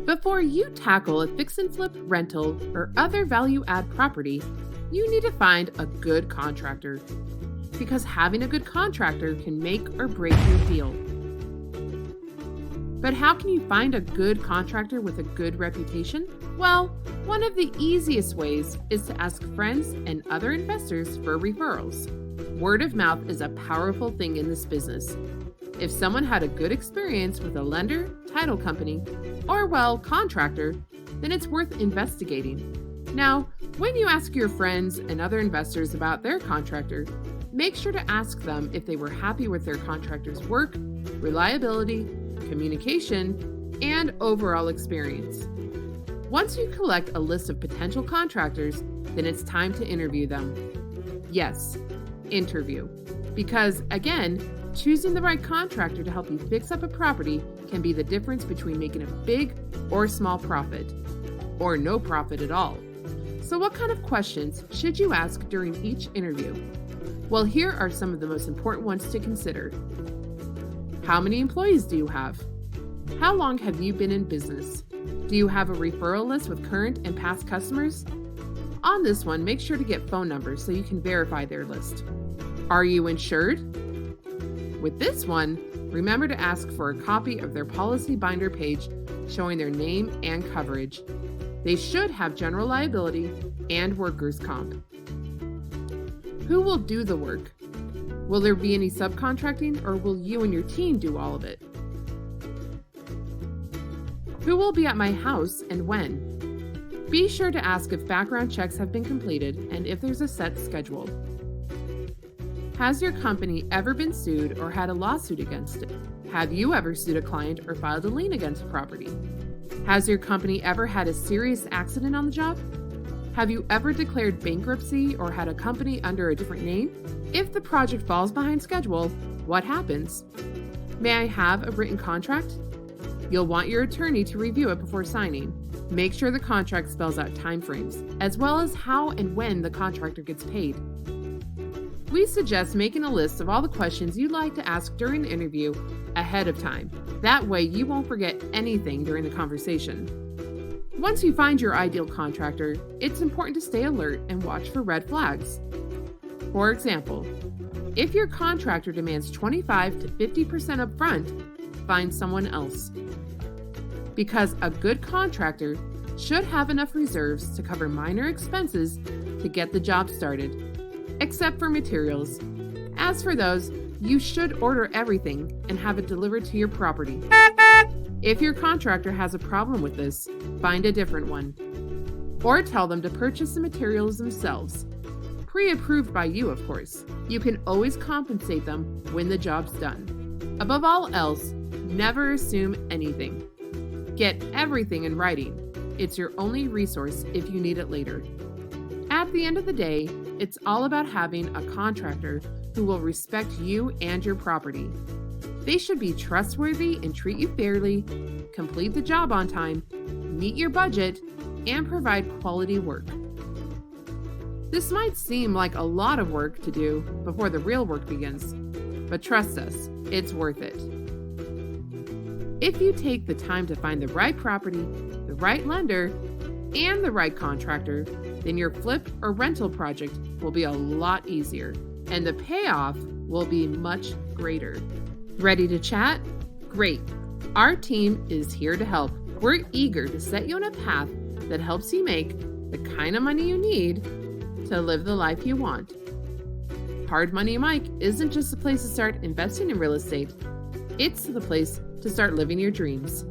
Before you tackle a fix and flip, rental, or other value add property, you need to find a good contractor. Because having a good contractor can make or break your deal. But how can you find a good contractor with a good reputation? Well, one of the easiest ways is to ask friends and other investors for referrals. Word of mouth is a powerful thing in this business. If someone had a good experience with a lender, title company, or contractor, then it's worth investigating. Now, when you ask your friends and other investors about their contractor, make sure to ask them if they were happy with their contractor's work, reliability, communication, and overall experience. Once you collect a list of potential contractors, then it's time to interview them. Yes, interview. Because, again, choosing the right contractor to help you fix up a property can be the difference between making a big or small profit, or no profit at all. So what kind of questions should you ask during each interview? Well, here are some of the most important ones to consider. How many employees do you have? How long have you been in business? Do you have a referral list with current and past customers? On this one, make sure to get phone numbers so you can verify their list. Are you insured? With this one, remember to ask for a copy of their policy binder page showing their name and coverage. They should have general liability and workers' comp. Who will do the work? Will there be any subcontracting, or will you and your team do all of it? Who will be at my house and when? Be sure to ask if background checks have been completed and if there's a set schedule. Has your company ever been sued or had a lawsuit against it? Have you ever sued a client or filed a lien against a property? Has your company ever had a serious accident on the job? Have you ever declared bankruptcy or had a company under a different name? If the project falls behind schedule, what happens? May I have a written contract? You'll want your attorney to review it before signing. Make sure the contract spells out timeframes, as well as how and when the contractor gets paid. We suggest making a list of all the questions you'd like to ask during the interview ahead of time. That way you won't forget anything during the conversation. Once you find your ideal contractor, it's important to stay alert and watch for red flags. For example, if your contractor demands 25 to 50% upfront, find someone else. Because a good contractor should have enough reserves to cover minor expenses to get the job started, except for materials. As for those, you should order everything and have it delivered to your property. If your contractor has a problem with this, find a different one. Or tell them to purchase the materials themselves. Pre-approved by you, of course. You can always compensate them when the job's done. Above all else, never assume anything. Get everything in writing. It's your only resource if you need it later. At the end of the day, it's all about having a contractor who will respect you and your property. They should be trustworthy and treat you fairly, complete the job on time, meet your budget, and provide quality work. This might seem like a lot of work to do before the real work begins, but trust us, it's worth it. If you take the time to find the right property, the right lender, and the right contractor, then your flip or rental project will be a lot easier, and the payoff will be much greater. Ready to chat? Great. Our team is here to help. We're eager to set you on a path that helps you make the kind of money you need to live the life you want. Hard Money Mike isn't just a place to start investing in real estate. It's the place to start living your dreams.